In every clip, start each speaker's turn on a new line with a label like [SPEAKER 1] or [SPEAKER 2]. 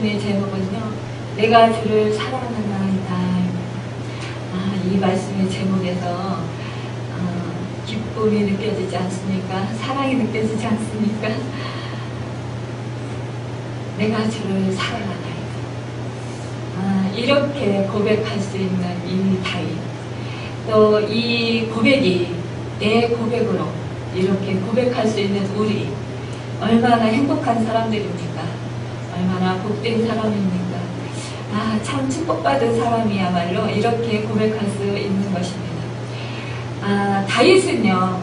[SPEAKER 1] 말씀의 제목은요, 내가 주를 사랑하나이다. 이 말씀의 제목에서 기쁨이 느껴지지 않습니까? 사랑이 느껴지지 않습니까? 내가 주를 사랑하나이다. 이렇게 고백할 수 있는 이 다윗, 또 이 고백이 내 고백으로 이렇게 고백할 수 있는 우리, 얼마나 행복한 사람들입니까? 얼마나 복된 사람입니까? 참 축복받은 사람이야말로 이렇게 고백할 수 있는 것입니다. 다윗은요,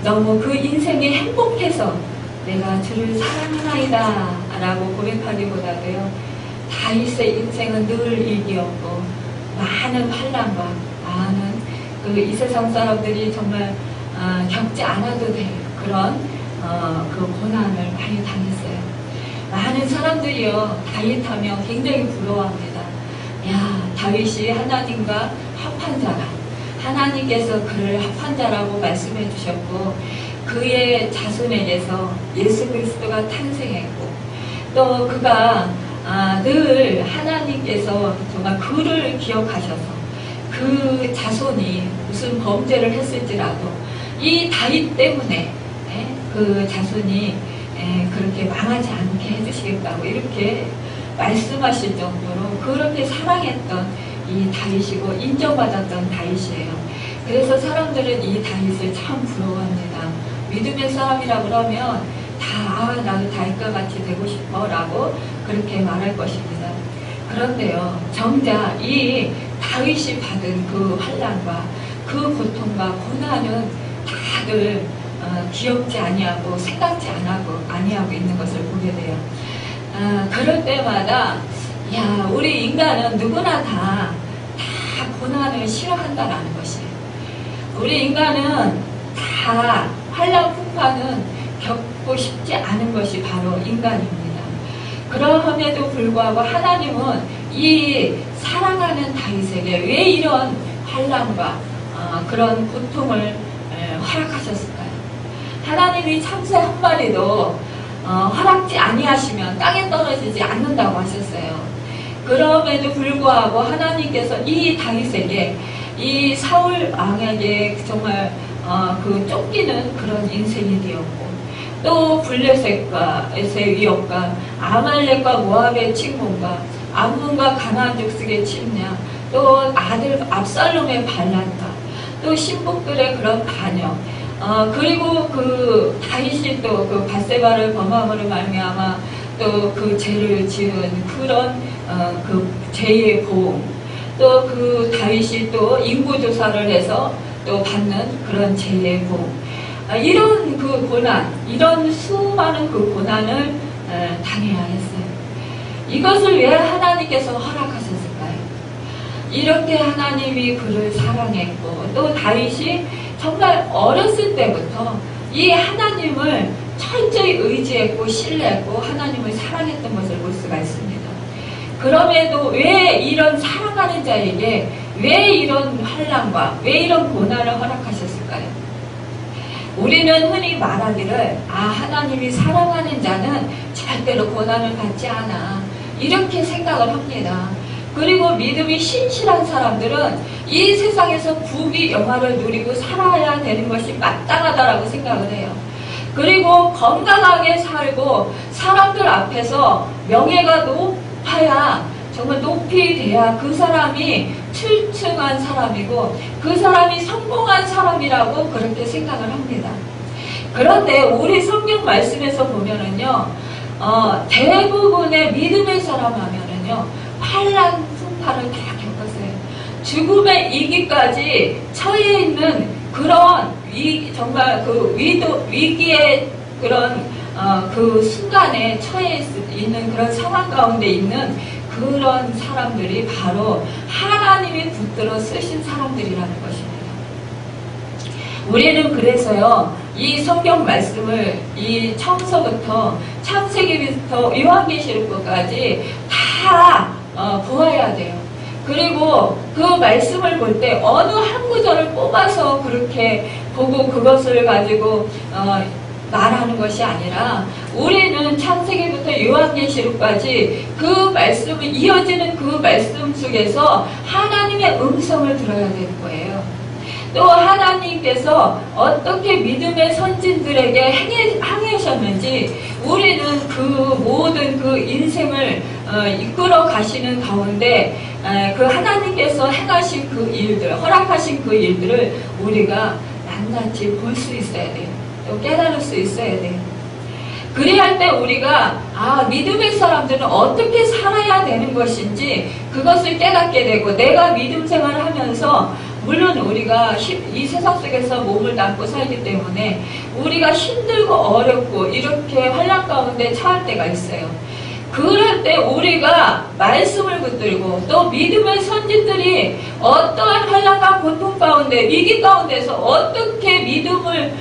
[SPEAKER 1] 너무 그 인생이 행복해서 내가 주를 사랑하나이다 라고 고백하기보다도요, 다윗의 인생은 늘 일기였고 많은 환난과 많은 이 세상 사람들이 정말 겪지 않아도 될 그런 그 고난을 많이 당했어요. 많은 사람들이요, 다윗하면 굉장히 부러워합니다. 야, 다윗이 하나님과 합한 자라. 하나님께서 그를 합한 자라고 말씀해 주셨고, 그의 자손에게서 예수 그리스도가 탄생했고, 또 그가 늘 하나님께서 정말 그를 기억하셔서 그 자손이 무슨 범죄를 했을지라도 이 다윗 때문에 그 자손이 그렇게 망하지 않게 해주시겠다고 이렇게 말씀하실 정도로 그렇게 사랑했던 이 다윗이고 인정받았던 다윗이에요. 그래서 사람들은 이 다윗을 참 부러워합니다. 믿음의 사람이라 그러면 나도 다윗과 같이 되고 싶어 라고 그렇게 말할 것입니다. 그런데요, 정작 이 다윗이 받은 그 환난과 그 고통과 고난은 다들 기억지 아니하고 생각지 아니하고 있는 것을 보게 돼요. 그럴 때마다 우리 인간은 누구나 다 고난을 싫어한다라는 것이에요. 우리 인간은 다 환난 풍파는 겪고 싶지 않은 것이 바로 인간입니다. 그럼에도 불구하고 하나님은 이 사랑하는 다윗에게 왜 이런 환난과 그런 고통을 허락하셨을까요? 하나님이 참새 한 마리도 허락지 아니하시면 땅에 떨어지지 않는다고 하셨어요. 그럼에도 불구하고 하나님께서 이 다윗에게, 이 사울 왕에게 정말 그 쫓기는 그런 인생이 되었고, 또 블레셋과의 위협과 아말렉과 모압의 침공과 암몬과 가나안 족속의 침략, 또 아들 압살롬의 반란과 또 신복들의 그런 반역, 그리고 그 다윗이 또 그 밧세바를 범함으로 말미암아 또 그 죄를 지은 그런 그 죄의 보응, 또 그 다윗이 또 인구조사를 해서 또 받는 그런 죄의 보응, 이런 그 고난, 이런 수많은 그 고난을 당해야 했어요. 이것을 왜 하나님께서 허락하셨을까요? 이렇게 하나님이 그를 사랑했고, 또 다윗이 정말 어렸을 때부터 이 하나님을 철저히 의지했고 신뢰했고 하나님을 사랑했던 것을 볼 수가 있습니다. 그럼에도 왜 이런 사랑하는 자에게 왜 이런 환난과 왜 이런 고난을 허락하셨을까요? 우리는 흔히 말하기를 하나님이 사랑하는 자는 절대로 고난을 받지 않아, 이렇게 생각을 합니다. 그리고 믿음이 신실한 사람들은 이 세상에서 부귀 영화를 누리고 살아야 되는 것이 마땅하다라고 생각을 해요. 그리고 건강하게 살고 사람들 앞에서 명예가 높아야, 정말 높이 돼야 그 사람이 출중한 사람이고 그 사람이 성공한 사람이라고 그렇게 생각을 합니다. 그런데 우리 성경 말씀에서 보면은요, 대부분의 믿음의 사람 하면은요, 환난 풍파를 다 겪었어요. 죽음의 위기까지 처해 있는 그런 정말 그 위기의 그런 그 순간에 처해 있는 그런 상황 가운데 있는 그런 사람들이 바로 하나님이 붙들어 쓰신 사람들이라는 것입니다. 우리는 그래서요, 이 성경 말씀을 이 청서부터 창세기부터 요한계시록까지 다 보아야 돼요. 그리고 그 말씀을 볼 때 어느 한 구절을 뽑아서 그렇게 보고 그것을 가지고 말하는 것이 아니라 우리는 창세기부터 요한계시록까지 그 말씀을 이어지는 그 말씀 속에서 하나님의 음성을 들어야 되는 거예요. 또 하나님께서 어떻게 믿음의 선진들에게 행하셨는지 우리는 그 모든 그 인생을 이끌어 가시는 가운데 그 하나님께서 행하신 그 일들, 허락하신 그 일들을 우리가 낱낱이 볼 수 있어야 돼요. 또 깨달을 수 있어야 돼요. 그래야 할 때 우리가 믿음의 사람들은 어떻게 살아야 되는 것인지 그것을 깨닫게 되고, 내가 믿음 생활을 하면서 물론 우리가 이 세상 속에서 몸을 담고 살기 때문에 우리가 힘들고 어렵고 이렇게 환난 가운데 처할 때가 있어요. 그럴 때 우리가 말씀을 붙들고 또 믿음의 선진들이 어떠한 환난과 고통 가운데 위기 가운데서 어떻게 믿음을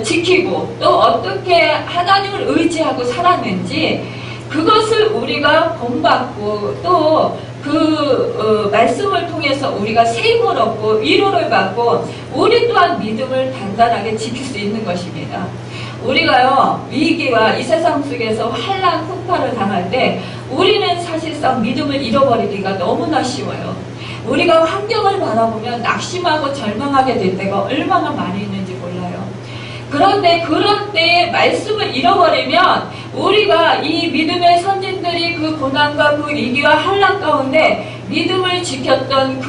[SPEAKER 1] 지키고 또 어떻게 하나님을 의지하고 살았는지 그것을 우리가 본받고 또 말씀을 통해서 우리가 세임을 얻고 위로를 받고 우리 또한 믿음을 단단하게 지킬 수 있는 것입니다. 우리가요, 위기와 이 세상 속에서 환난 풍파를 당할 때 우리는 사실상 믿음을 잃어버리기가 너무나 쉬워요. 우리가 환경을 바라보면 낙심하고 절망하게 될 때가 얼마나 많이 있는지 몰라요. 그런데 그런 때에 말씀을 잃어버리면 우리가 이 믿음의 선진들이 그 고난과 그 위기와 환난 가운데 믿음을 지켰던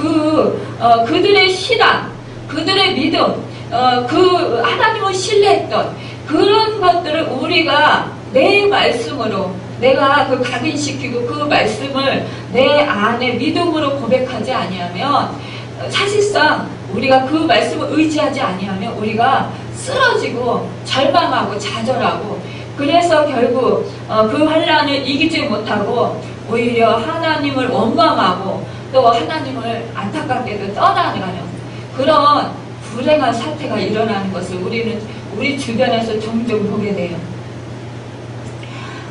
[SPEAKER 1] 그들의 신앙, 그들의 믿음, 그 하나님을 신뢰했던 그런 것들을 우리가 내 말씀으로 내가 각인시키고 그 말씀을 내 안에 믿음으로 고백하지 아니하면 사실상 우리가 그 말씀을 의지하지 아니하면 우리가 쓰러지고 절망하고 좌절하고 그래서 결국 그 환난을 이기지 못하고 오히려 하나님을 원망하고 또 하나님을 안타깝게도 떠나가는 그런 불행한 사태가 일어나는 것을 우리는 우리 주변에서 종종 보게 돼요.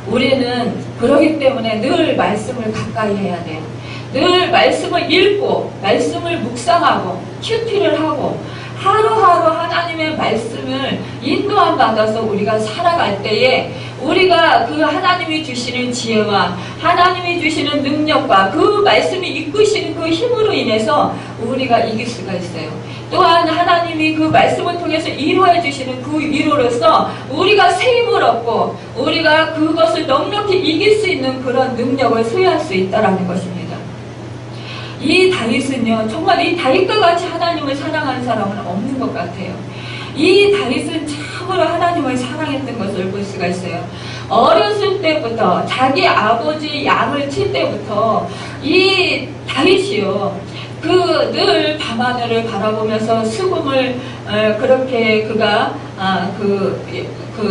[SPEAKER 1] 우리는 그러기 때문에 늘 말씀을 가까이 해야 돼요. 늘 말씀을 읽고 말씀을 묵상하고 큐티를 하고 하루하루 하나님의 말씀을 인도함 받아서 우리가 살아갈 때에 우리가 그 하나님이 주시는 지혜와 하나님이 주시는 능력과 그 말씀이 이끄시는 그 힘으로 인해서 우리가 이길 수가 있어요. 또한 하나님이 그 말씀을 통해서 위로해 주시는 그 위로로서 우리가 세임을 얻고 우리가 그것을 넉넉히 이길 수 있는 그런 능력을 소유할 수 있다는 것입니다. 이 다윗은요, 정말 이 다윗과 같이 하나님을 사랑하는 사람은 없는 것 같아요. 이 다윗은 참으로 하나님을 사랑했던 것을 볼 수가 있어요. 어렸을 때부터 자기 아버지 양을 칠 때부터 이 다윗이요, 늘 밤하늘을 바라보면서 수금을 그렇게 그가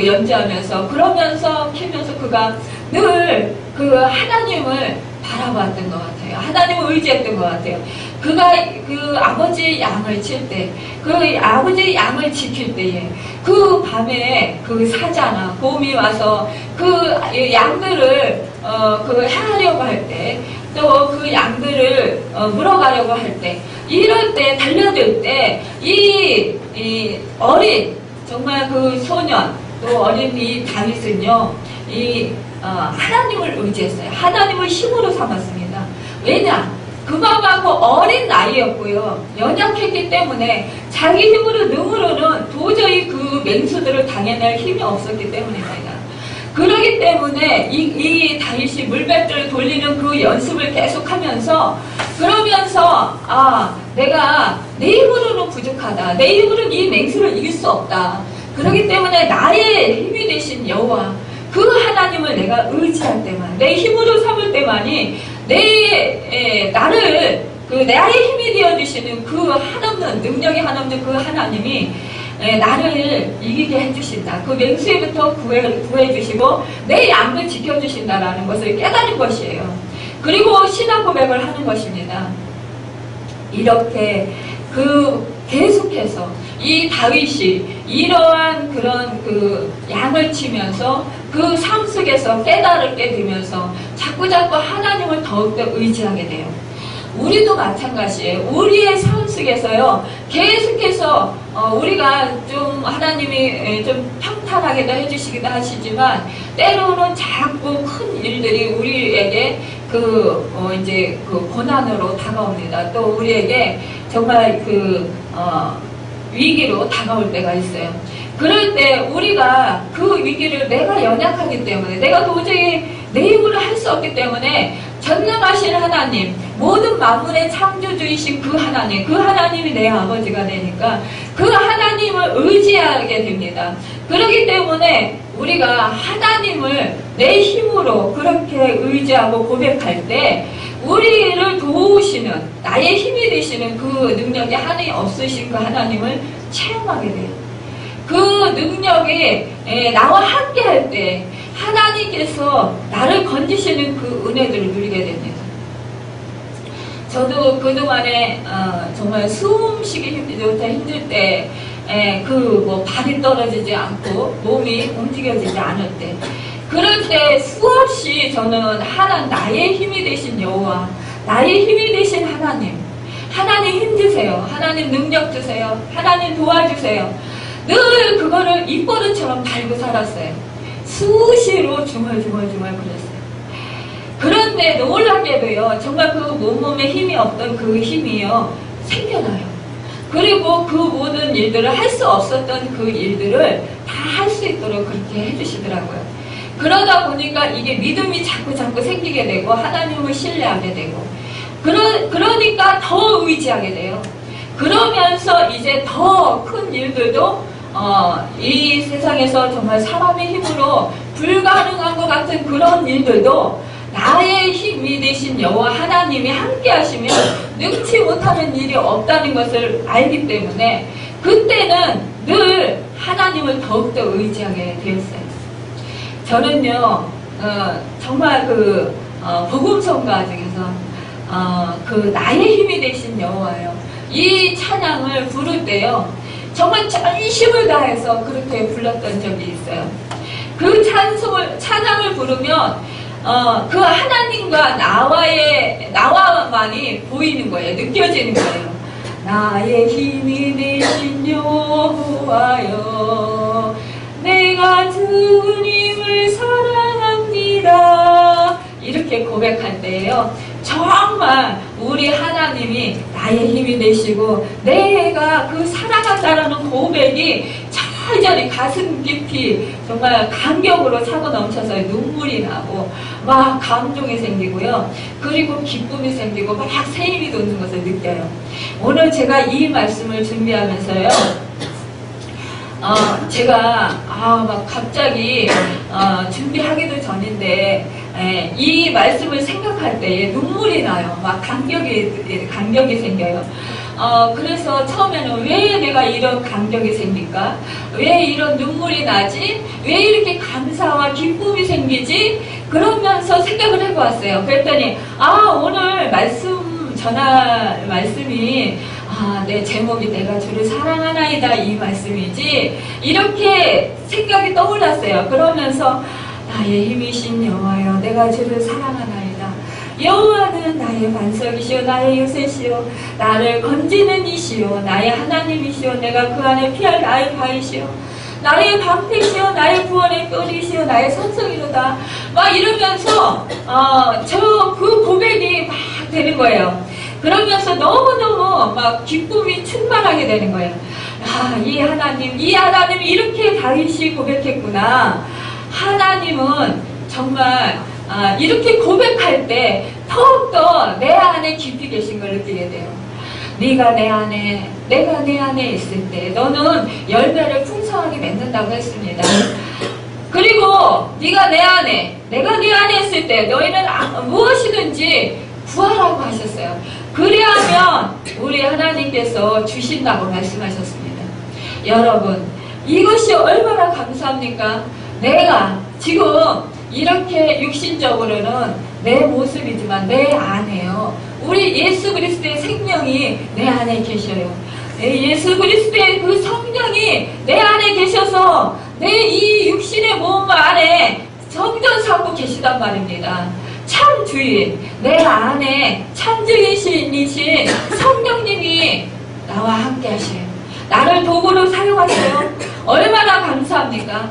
[SPEAKER 1] 연주하면서 그러면서 키면서 그가 늘 그 하나님을 바라봤던 것 같아요. 하나님을 의지했던 것 같아요. 그가 그 아버지 양을 칠 때, 그 아버지 양을 지킬 때에 그 밤에 그 사자나 곰이 와서 그 양들을 해하려고 할 때, 또 그 양들을 물어가려고 할 때, 이럴 때 달려들 때 이 어린 정말 그 소년 또 어린 이 다윗은요 하나님을 의지했어요. 하나님을 힘으로 삼았습니다. 왜냐? 그만하고 어린 나이였고요. 연약했기 때문에 자기 힘으로 능으로는 도저히 그 맹수들을 당해낼 힘이 없었기 때문입니다. 그러기 때문에 이 다윗이 물배들을 돌리는 그 연습을 계속하면서 그러면서 내가 내 힘으로는 부족하다. 내 힘으로는 이 맹수를 이길 수 없다. 그러기 때문에 나의 힘이 되신 여호와 그 하나님을 내가 의지할 때만, 내 힘으로 삼을 때만이 나를 나의 힘이 되어주시는 그 한없는 능력이 한없는 그 하나님이 나를 이기게 해주신다. 그 맹수에부터 구해주시고 내 양을 지켜주신다라는 것을 깨달은 것이에요. 그리고 신앙 고백을 하는 것입니다. 이렇게 계속해서 이 다윗이 이러한 그런 양을 치면서 그 삶 속에서 깨달게 되면서 자꾸자꾸 하나님을 더욱더 의지하게 돼요. 우리도 마찬가지예요. 우리의 삶 속에서요, 계속해서 우리가 좀 하나님이 좀 평탄하게도 해주시기도 하시지만 때로는 자꾸 큰 일들이 우리에게 이제 고난으로 다가옵니다. 또 우리에게 정말 위기로 다가올 때가 있어요. 그럴 때 우리가 그 위기를 내가 연약하기 때문에 내가 도저히 내 힘으로 할 수 없기 때문에 전능하신 하나님, 모든 만물의 창조주이신 그 하나님이 내 아버지가 되니까 그 하나님을 의지하게 됩니다. 그렇기 때문에 우리가 하나님을 내 힘으로 그렇게 의지하고 고백할 때 우리를 도우시는, 나의 힘이 되시는 그 능력이 한이 없으신 그 하나님을 체험하게 돼요. 그 능력이 나와 함께 할 때 하나님께서 나를 건지시는 그 은혜들을 누리게 됩니다. 저도 그동안에 정말 숨쉬기 힘들 때 발이 떨어지지 않고 몸이 움직여지지 않을 때, 그럴 때 수없이 저는 나의 힘이 되신 여호와, 나의 힘이 되신 하나님 힘 주세요, 하나님 능력 주세요, 하나님 도와주세요, 늘 그거를 입버릇처럼 달고 살았어요. 수시로 중얼중얼 그랬어요. 그런데 놀랍게도요, 정말 그 몸에 힘이 없던 그 힘이요 생겨나요. 그리고 그 모든 일들을 할 수 없었던 그 일들을 다 할 수 있도록 그렇게 해주시더라고요. 그러다 보니까 이게 믿음이 자꾸 생기게 되고 하나님을 신뢰하게 되고 그러니까 더 의지하게 돼요. 그러면서 이제 더 큰 일들도 이 세상에서 정말 사람의 힘으로 불가능한 것 같은 그런 일들도 나의 힘이 되신 여호와 하나님이 함께 하시면 능치 못하는 일이 없다는 것을 알기 때문에 그때는 늘 하나님을 더욱더 의지하게 되었어요. 저는요, 정말 복음성가 중에서 나의 힘이 되신 여호와요, 이 찬양을 부를 때요 정말 전심을 다해서 그렇게 불렀던 적이 있어요. 그 찬양을 부르면 그 하나님과 나와만이 보이는 거예요. 느껴지는 거예요. 나의 힘이 되신 여호와여, 내가 주님을 사랑합니다. 이렇게 고백할 때예요, 정말 우리 하나님이 나의 힘이 되시고 내가 그 사랑한다라는 고백이 절절히 가슴 깊이 정말 감격으로 차고 넘쳐서 눈물이 나고 막 감동이 생기고요, 그리고 기쁨이 생기고 막 새 힘이 돋는 것을 느껴요. 오늘 제가 이 말씀을 준비하면서요, 제가 막 갑자기 준비하기도 전인데 이 말씀을 생각할 때에 눈물이 나요. 막 감격이 생겨요. 그래서 처음에는 왜 내가 이런 감격이 생길까? 왜 이런 눈물이 나지? 왜 이렇게 감사와 기쁨이 생기지? 그러면서 생각을 해보았어요. 그랬더니 오늘 전할 말씀이 내 제목이 내가 주를 사랑하나이다 이 말씀이지, 이렇게 생각이 떠올랐어요. 그러면서 나의 힘이신 여호와여, 내가 주를 사랑하나이다. 여호와는 나의 반석이시오, 나의 요새시오, 나를 건지는 이시오, 나의 하나님이시오, 내가 그 안에 피할 나의 바위시오, 나의 방패시오, 나의 구원의 뼈이시오, 나의 선성이로다. 막 이러면서 그 고백이 막 되는 거예요. 그러면서 너무너무 막 기쁨이 충만하게 되는 거예요. 이 하나님이 이렇게 다윗이 고백했구나. 하나님은 정말 이렇게 고백할 때 더욱더 내 안에 깊이 계신 걸 느끼게 돼요. 내가 내 안에 있을 때 너는 열매를 풍성하게 맺는다고 했습니다. 그리고 내가 내 안에 있을 때 너희는 무엇이든지 구하라고 하셨어요. 그리하면 우리 하나님께서 주신다고 말씀하셨습니다. 여러분, 이것이 얼마나 감사합니까? 내가 지금 이렇게 육신적으로는 내 모습이지만 내 안에요, 우리 예수 그리스도의 생명이 내 안에 계셔요. 예수 그리스도의 그 성령이 내 안에 계셔서 내 이 육신의 몸 안에 성전 삼고 계시단 말입니다. 참 주인, 내 안에 참 주인이신 성령님이 나와 함께 하셔요. 나를 도구로 사용하세요. 얼마나 감사합니까? 합니까?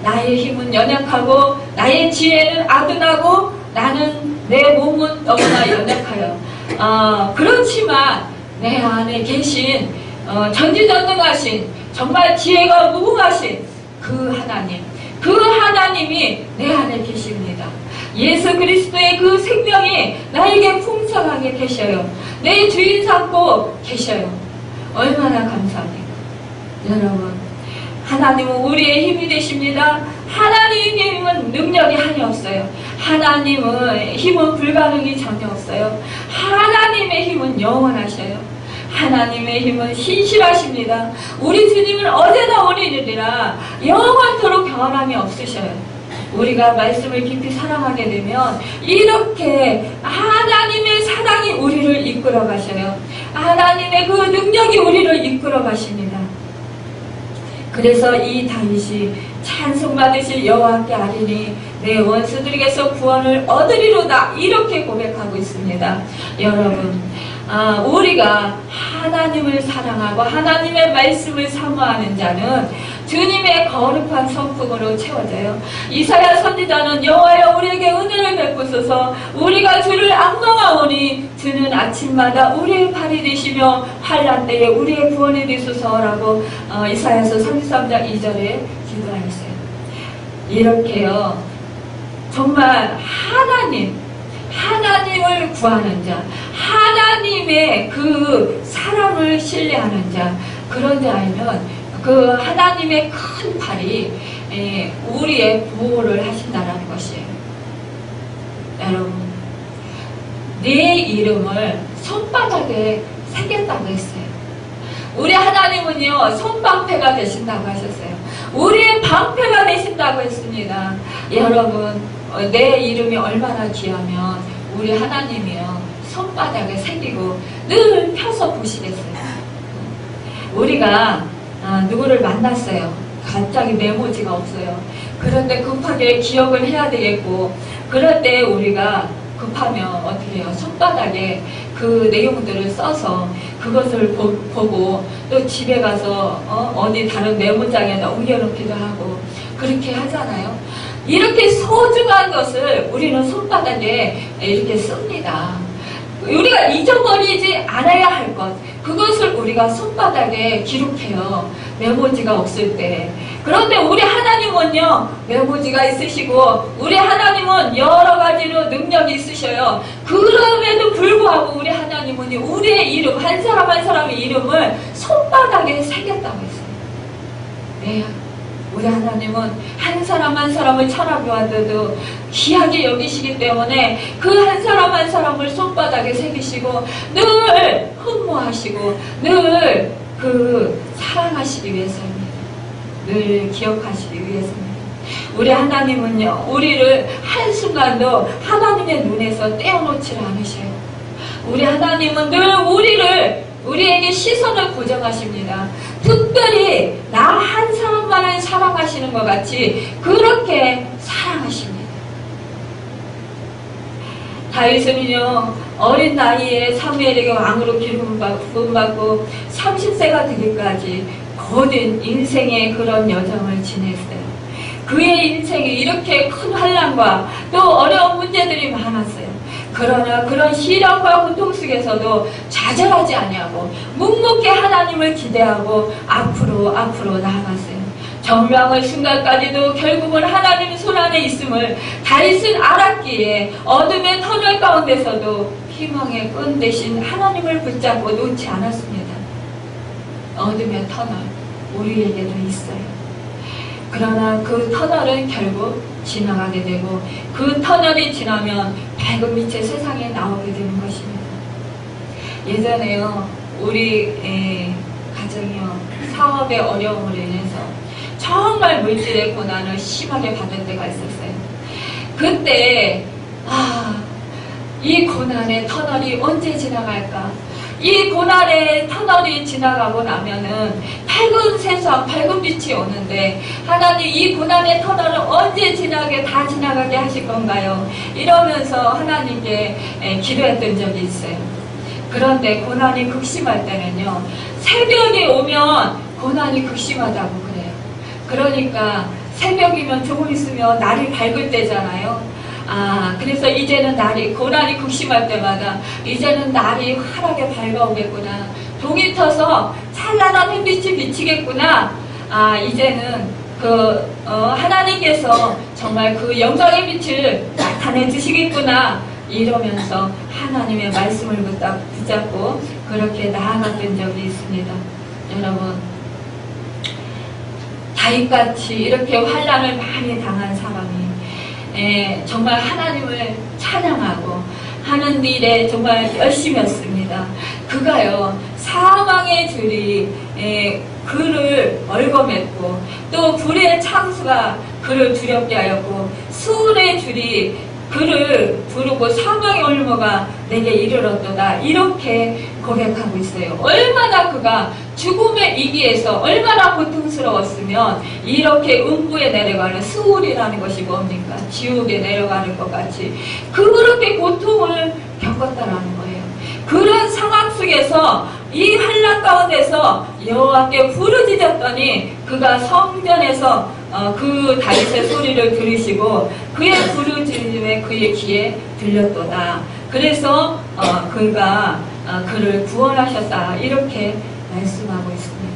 [SPEAKER 1] 나의 힘은 연약하고 나의 지혜는 아둔하고 나는 내 몸은 너무나 연약하여 그렇지만 내 안에 계신 전지전능하신 정말 지혜가 무궁하신 그 하나님이 내 안에 계십니다. 예수 그리스도의 그 생명이 나에게 풍성하게 계셔요. 내 주인 삼고 계셔요. 얼마나 감사합니까? 여러분, 하나님은 우리의 힘이 되십니다. 하나님의 힘은 능력이 한이 없어요. 하나님의 힘은 불가능이 전혀 없어요. 하나님의 힘은 영원하셔요. 하나님의 힘은 신실하십니다. 우리 주님은 어제나 오늘이라 영원토록 변함이 없으셔요. 우리가 말씀을 깊이 사랑하게 되면 이렇게 하나님의 사랑이 우리를 이끌어 가셔요. 하나님의 그 능력이 우리를 이끌어 가십니다. 그래서 이 다윗이 찬송받으실 여호와께 아뢰니 내 원수들에게서 구원을 얻으리로다 이렇게 고백하고 있습니다. 여러분, 우리가 하나님을 사랑하고 하나님의 말씀을 사모하는 자는 주님의 거룩한 성품으로 채워져요. 이사야 선지자는 여호와여 우리에게 은혜를 베푸소서 우리가 주를 앙망하오니 주는 아침마다 우리의 팔이 되시며 환난 때에 우리의 구원이 되소서라고 이사야서 33장 2절에 기도하였어요. 이렇게요, 정말 하나님을 구하는 자, 하나님의 그 사랑을 신뢰하는 자, 그런 자이면 그 하나님의 큰 팔이 우리의 보호를 하신다는 것이에요. 여러분, 내 이름을 손바닥에 새겼다고 했어요. 우리 하나님은요, 손방패가 되신다고 하셨어요. 우리의 방패가 되신다고 했습니다. 여러분, 내 이름이 얼마나 귀하면 우리 하나님이요, 손바닥에 새기고 늘 펴서 보시겠어요. 우리가 누구를 만났어요. 갑자기 메모지가 없어요. 그런데 급하게 기억을 해야 되겠고, 그럴 때 우리가 급하면 어떻게 해요? 손바닥에 그 내용들을 써서 그것을 보고 또 집에 가서 어디 다른 메모장에다 옮겨놓기도 하고 그렇게 하잖아요. 이렇게 소중한 것을 우리는 손바닥에 이렇게 씁니다. 우리가 잊어버리지 않아야 할 것, 그것을 우리가 손바닥에 기록해요. 메모지가 없을 때. 그런데 우리 하나님은요, 메모지가 있으시고 우리 하나님은 여러 가지로 능력이 있으셔요. 그럼에도 불구하고 우리 하나님은 우리의 이름, 한 사람 한 사람의 이름을 손바닥에 새겼다고 했어요. 네. 우리 하나님은 한 사람 한 사람을 천하교환돼도 귀하게 여기시기 때문에 그 한 사람 한 사람을 손바닥에 새기시고 늘 흠모하시고 늘 그 사랑하시기 위해서입니다. 늘 기억하시기 위해서입니다. 우리 하나님은요, 우리를 한순간도 하나님의 눈에서 떼어놓지 않으셔요. 우리 하나님은 늘 우리에게 시선을 고정하십니다. 특별히 나 한 사람만을 사랑하시는 것 같이 그렇게 사랑하십니다. 다윗은요, 어린 나이에 사무엘에게 왕으로 기름받고 30세가 되기까지 고된 인생의 그런 여정을 지냈어요. 그의 인생에 이렇게 큰 환난과 또 어려운 문제들이 많았어요. 그러나 그런 시련과 고통 속에서도 좌절하지 아니하고 묵묵히 하나님을 기대하고 앞으로 나아갔어요. 정명의 순간까지도 결국은 하나님 손 안에 있음을 다윗은 알았기에 어둠의 터널 가운데서도 희망의 끈 대신 하나님을 붙잡고 놓지 않았습니다. 어둠의 터널 우리에게도 있어요. 그러나 그 터널은 결국 지나가게 되고 그 터널이 지나면 밝은 빛의 세상에 나오게 되는 것입니다. 예전에요, 우리 가정이요, 사업의 어려움으로 인해서 정말 물질의 고난을 심하게 받을 때가 있었어요. 그때 이 고난의 터널이 언제 지나갈까? 이 고난의 터널이 지나가고 나면은 밝은 세상, 밝은 빛이 오는데 하나님 이 고난의 터널을 언제 다 지나가게 하실 건가요? 이러면서 하나님께 기도했던 적이 있어요. 그런데 고난이 극심할 때는요, 새벽에 오면 고난이 극심하다고 그래요. 그러니까 새벽이면 조금 있으면 날이 밝을 때잖아요. 그래서 이제는 날이 고난이 극심할 때마다 이제는 날이 환하게 밝아오겠구나. 동이 터서 찬란한 햇빛이 비치겠구나. 이제는 하나님께서 정말 그 영광의 빛을 나타내 주시겠구나. 이러면서 하나님의 말씀을 붙잡고 그렇게 나아갔던 적이 있습니다. 여러분, 다윗같이 이렇게 환난을 많이 당한 사람이 정말 하나님을 찬양하고 하는 일에 정말 열심히 했습니다. 그가요, 사망의 줄이 그를 얽어맸고, 또 불의 창수가 그를 두렵게 하였고, 수울의 줄이 그를 부르고 사망의 올무가 내게 이르렀도다. 이렇게 고백하고 있어요. 얼마나 그가 죽음의 위기에서 얼마나 고통스러웠으면 이렇게 음부에 내려가는 수울이라는 것이 뭡니까? 지옥에 내려가는 것 같이 그렇게 고통을 겪었다라는 거예요. 그런 상황 속에서 이 환난 가운데서 여호와께 부르짖었더니 그가 성전에서 그 다윗의 소리를 들으시고 그의 부르짖음에 그의 귀에 들렸도다. 그래서 그가 그를 구원하셨다. 이렇게 말씀하고 있습니다.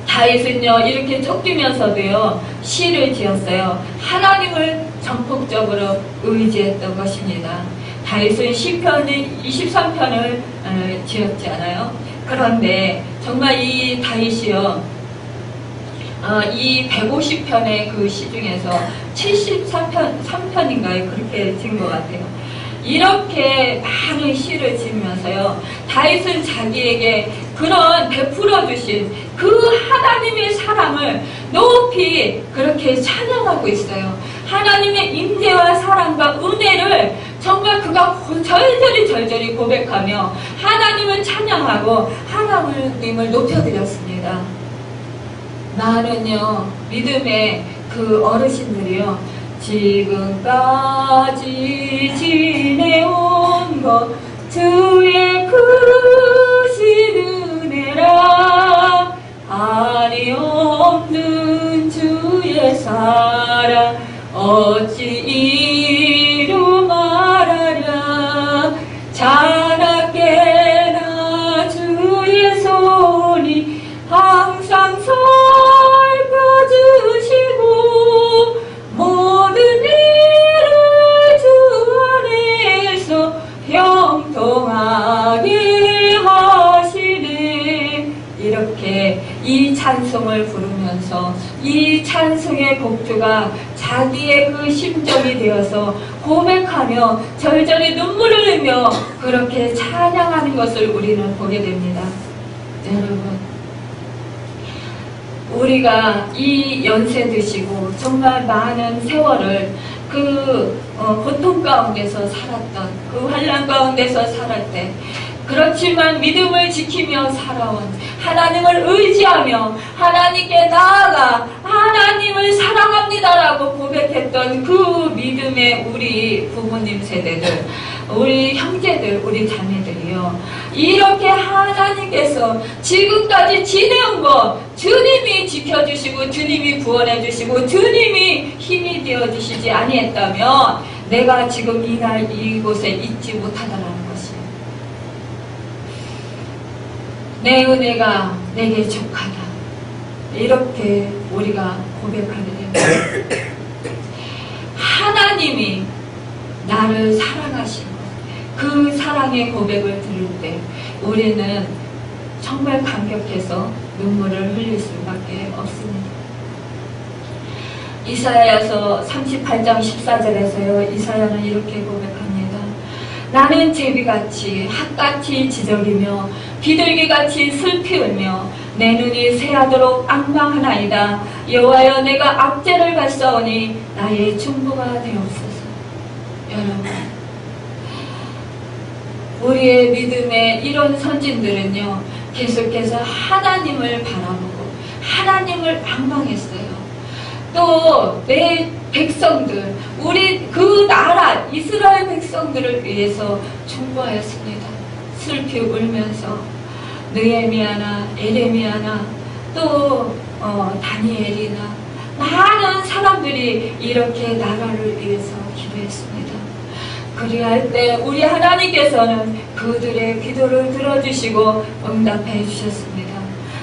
[SPEAKER 1] 다윗은요, 이렇게 쫓기면서도요, 시를 지었어요. 하나님을 전폭적으로 의지했던 것입니다. 다윗은 시편을 23편을 지었잖아요. 그런데 정말 이 다윗이요, 이 150편의 그 시 중에서 73편인가요? 그렇게 지은 것 같아요. 이렇게 많은 시를 지으면서요, 다윗은 자기에게 그런 베풀어 주신 그 하나님의 사랑을 높이 그렇게 찬양하고 있어요. 하나님의 임재와 사랑과 은혜를 정말 그가 절절히 고백하며 하나님을 찬양하고 하나님을 높여드렸습니다. 나는요, 믿음의 그 어르신들이요, 지금까지 지내온 것 주의 크신 은혜라, 한이 없는 주의 사랑 어찌 이루 말하랴. 자나깨나 주의 손이 항상 살펴주시고 모든 일을 주 안에서 형통하게 하시네. 이렇게 이 찬송을 부르면서 이 찬송의 곡조가 자기의 그 심정이 되어서 고백하며 절절히 눈물을 흘리며 그렇게 찬양하는 것을 우리는 보게 됩니다. 여러분, 우리가 이 연세 드시고 정말 많은 세월을 그 고통 가운데서 살았던, 그 환난 가운데서 살았을 때, 그렇지만 믿음을 지키며 살아온, 하나님을 의지하며 하나님께 나아가 하나님을 사랑합니다라고 고백했던 그 믿음의 우리 부모님 세대들, 우리 형제들, 우리 자매들이요, 이렇게 하나님께서 지금까지 지내온 것 주님이 지켜주시고 주님이 구원해주시고 주님이 힘이 되어주시지 아니했다면 내가 지금 이날 이곳에 있지 못하다라는 것이에요. 내 은혜가 내게 족하다, 이렇게 우리가 고백하게 됩니다. 하나님이 나를 사랑하신 것, 그 사랑의 고백을 들을 때 우리는 정말 감격해서 눈물을 흘릴 수밖에 없습니다. 이사야서 38장 14절에서요, 이사야는 이렇게 고백합니다. 나는 제비같이 핫같이 지저리며 비둘기같이 슬피 울며 내 눈이 새하도록 앙망하나이다. 여호와여, 내가 압제를 받사오니 나의 중보가 되옵소서. 여러분, 우리의 믿음의 이런 선진들은요, 계속해서 하나님을 바라보고 하나님을 앙망했어요. 또 내 백성들, 우리 그 나라 이스라엘 백성들을 위해서 중보하였습니다. 슬피 울면서 느헤미야나 에레미야나 또 다니엘이나 많은 사람들이 이렇게 나라를 위해서 기도했습니다. 그리할 때 우리 하나님께서는 그들의 기도를 들어주시고 응답해 주셨습니다.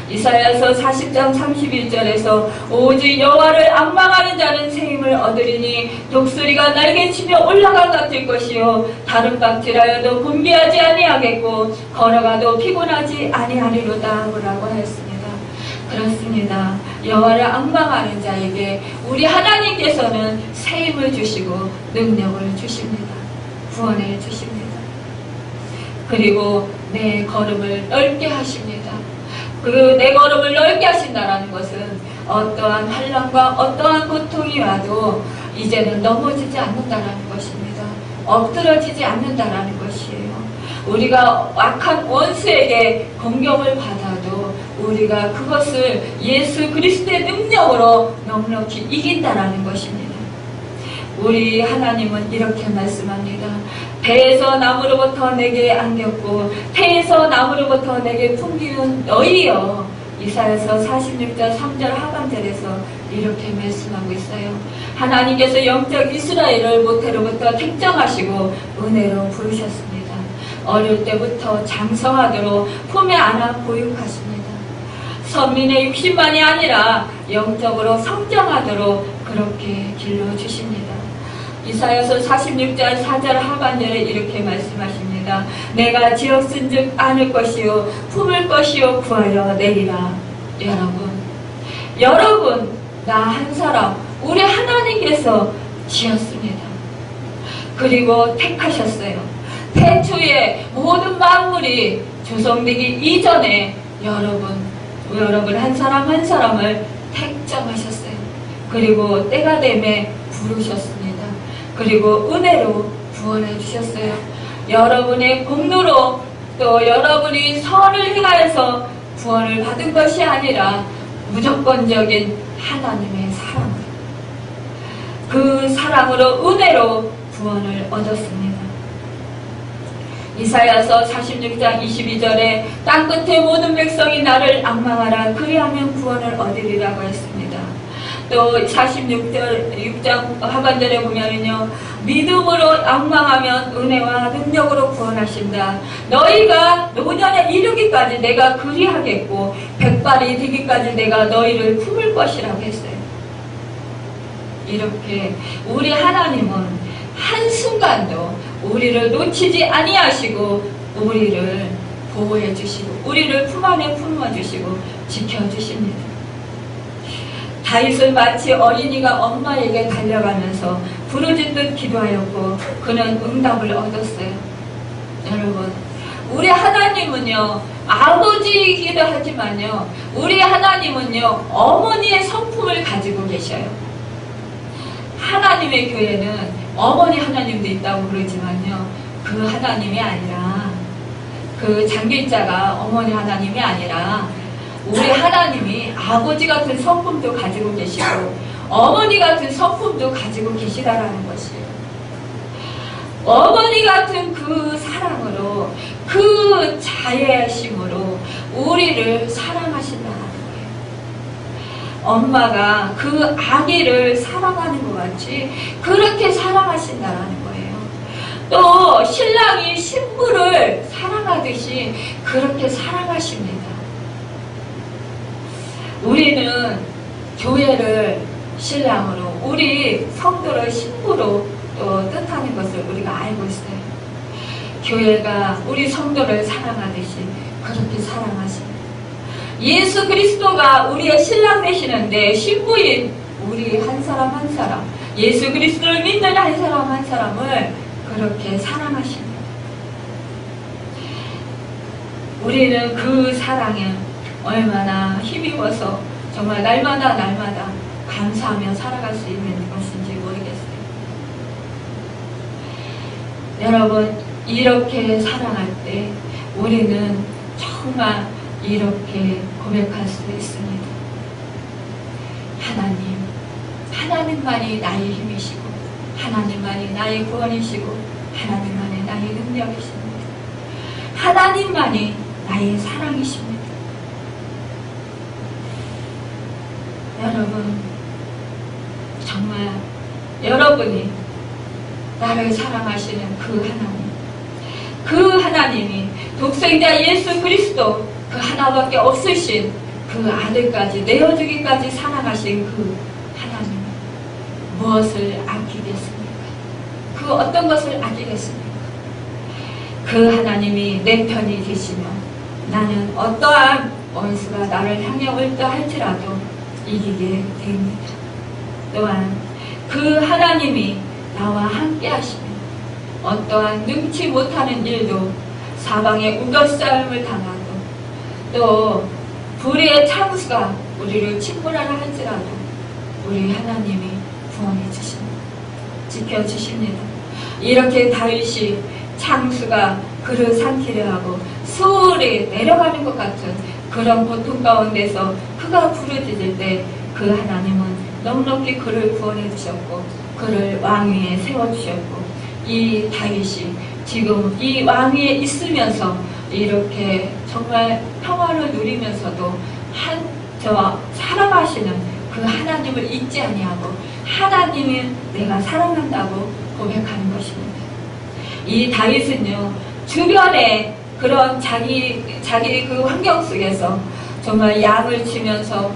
[SPEAKER 1] 이사야서 40장 31절에서 오직 여호와를 앙망하는 자는 새 힘을 얻으리니 독수리가 날개치며 올라가 같을 것이요 다른 박질하여도 곤비하지 아니하겠고 걸어가도 피곤하지 아니하리로다 라고 했습니다. 그렇습니다. 여호와를 앙망하는 자에게 우리 하나님께서는 새 힘을 주시고 능력을 주십니다. 구원해 주십니다. 그리고 내 걸음을 넓게 하십니다. 그 내 걸음을 넓게 하신다라는 것은 어떠한 환난과 어떠한 고통이 와도 이제는 넘어지지 않는다라는 것입니다. 엎드러지지 않는다라는 것이에요. 우리가 악한 원수에게 공격을 받아도 우리가 그것을 예수 그리스도의 능력으로 넉넉히 이긴다라는 것입니다. 우리 하나님은 이렇게 말씀합니다. 배에서 나무로부터 내게 안겼고 태에서 나무로부터 내게 풍기는 너희여. 이사야서 46절 3절 하반절에서 이렇게 말씀하고 있어요. 하나님께서 영적 이스라엘을 모태로부터 택정하시고 은혜로 부르셨습니다. 어릴 때부터 장성하도록 품에 안아 보육하십니다. 선민의 육신만이 아니라 영적으로 성장하도록 그렇게 길러주십니다. 이사야서 46절 4절 하반절에 이렇게 말씀하십니다. 내가 지었은즉 안을 것이요 품을 것이요 구하여 내리라. 여러분 나 한 사람 우리 하나님께서 지었습니다. 그리고 택하셨어요. 태초에 모든 만물이 조성되기 이전에 여러분 한 사람 한 사람을 택정하셨어요. 그리고 때가 되매 부르셨습니다. 그리고 은혜로 구원해 주셨어요. 여러분의 공로로 또 여러분이 선을 행하여서 구원을 받은 것이 아니라 무조건적인 하나님의 사랑으로, 그 사랑으로 은혜로 구원을 얻었습니다. 이사야서 46장 22절에 땅끝의 모든 백성이 나를 앙망하라 그리하면 구원을 얻으리라고 했습니다. 또 46장 하반절에 보면은요, 믿음으로 앙망하면 은혜와 능력으로 구원하신다. 너희가 노년에 이르기까지 내가 그리하겠고 백발이 되기까지 내가 너희를 품을 것이라고 했어요. 이렇게 우리 하나님은 한순간도 우리를 놓치지 아니하시고 우리를 보호해 주시고 우리를 품 안에 품어주시고 지켜주십니다. 다윗은 마치 어린이가 엄마에게 달려가면서 부르짖듯 기도하였고 그는 응답을 얻었어요. 여러분, 우리 하나님은요, 아버지이기도 하지만요, 우리 하나님은요, 어머니의 성품을 가지고 계셔요. 하나님의 교회는 어머니 하나님도 있다고 그러지만요, 그 하나님이 아니라, 그 장길자가 어머니 하나님이 아니라 우리 하나님이 아버지 같은 성품도 가지고 계시고 어머니 같은 성품도 가지고 계시다라는 것이에요. 어머니 같은 그 사랑으로, 그 자애심으로 우리를 사랑하신다는 거예요. 엄마가 그 아기를 사랑하는 것 같이 그렇게 사랑하신다는 거예요. 또 신랑이 신부를 사랑하듯이 그렇게 사랑하십니다. 우리는 교회를 신랑으로, 우리 성도를 신부로 또 뜻하는 것을 우리가 알고 있어요. 교회가 우리 성도를 사랑하듯이 그렇게 사랑하십니다. 예수 그리스도가 우리의 신랑 되시는데 신부인 우리 한 사람 한 사람, 예수 그리스도를 믿는 한 사람 한 사람을 그렇게 사랑하십니다. 우리는 그 사랑에 얼마나 힘입어서 정말 날마다 감사하며 살아갈 수 있는 것인지 모르겠어요. 여러분, 이렇게 사랑할 때 우리는 정말 이렇게 고백할 수 있습니다. 하나님만이 나의 힘이시고 하나님만이 나의 구원이시고 하나님만이 나의 능력이십니다. 하나님만이 나의 사랑이십니다. 여러분, 정말 여러분이 나를 사랑하시는 그 하나님이 독생자 예수 그리스도 그 하나밖에 없으신 그 아들까지 내어주기까지 사랑하신 그 하나님, 무엇을 아끼겠습니까? 그 어떤 것을 아끼겠습니까? 그 하나님이 내 편이 계시면 나는 어떠한 원수가 나를 향해 올다 할지라도 이기게 됩니다. 또한 그 하나님이 나와 함께 하시면 어떠한 능치 못하는 일도 사방에 우겨싸움을 당하고 또 불의의 창수가 우리를 침몰하라 할지라도 우리 하나님이 구원해 주십니다. 지켜주십니다. 이렇게 다윗이 창수가 그를 삼키려 하고 수월히 내려가는 것 같은 그런 고통 가운데서 그가 부르짖을 때 그 하나님은 넉넉히 그를 구원해 주셨고 그를 왕위에 세워주셨고 이 다윗이 지금 이 왕위에 있으면서 이렇게 정말 평화를 누리면서도 저와 사랑하시는 그 하나님을 잊지 아니하고 하나님을 내가 사랑한다고 고백하는 것입니다. 이 다윗은요 주변에 그런 자기 그 환경 속에서 정말 양을 치면서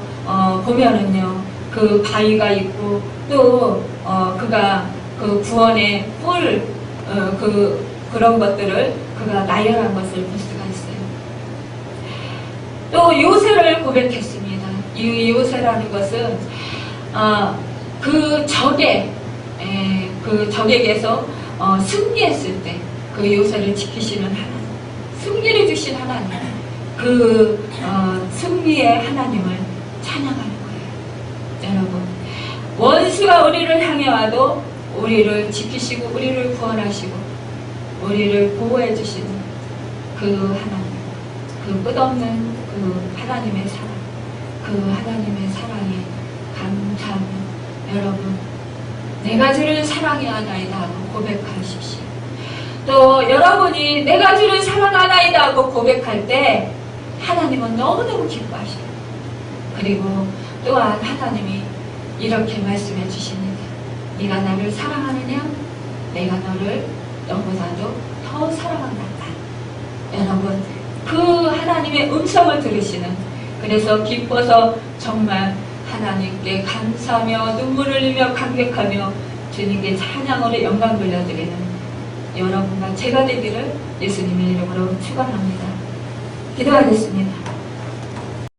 [SPEAKER 1] 보면은요 그 바위가 있고 또 그가 그 구원의 뿔 그런 것들을 그가 나열한 것을 볼 수가 있어요. 또 요새를 고백했습니다. 이 요새라는 것은 그 적에게서 승리했을 때 그 요새를 지키시는 하나님, 승리를 주신 하나님, 그 승리의 하나님을 찬양하는 거예요. 여러분, 원수가 우리를 향해 와도 우리를 지키시고 우리를 구원하시고 우리를 보호해 주시는 그 하나님, 그 끝없는 그 하나님의 사랑, 그 하나님의 사랑에 감사하며 여러분, 내가 주를 사랑하나이다 하고 고백하십시오. 또 여러분이 내가 주를 사랑하나이다 하고 고백할 때 하나님은 너무너무 기뻐하셔요. 그리고 또한 하나님이 이렇게 말씀해 주십니다. 네가 나를 사랑하느냐? 내가 너를 너보다도 더 사랑한다. 여러분, 그 하나님의 음성을 들으시는, 그래서 기뻐서 정말 하나님께 감사하며 눈물을 흘리며 감격하며 주님께 찬양으로 영광 돌려드리는 여러분과 제가 되기를 예수님의 이름으로 축원합니다. 기도하겠습니다.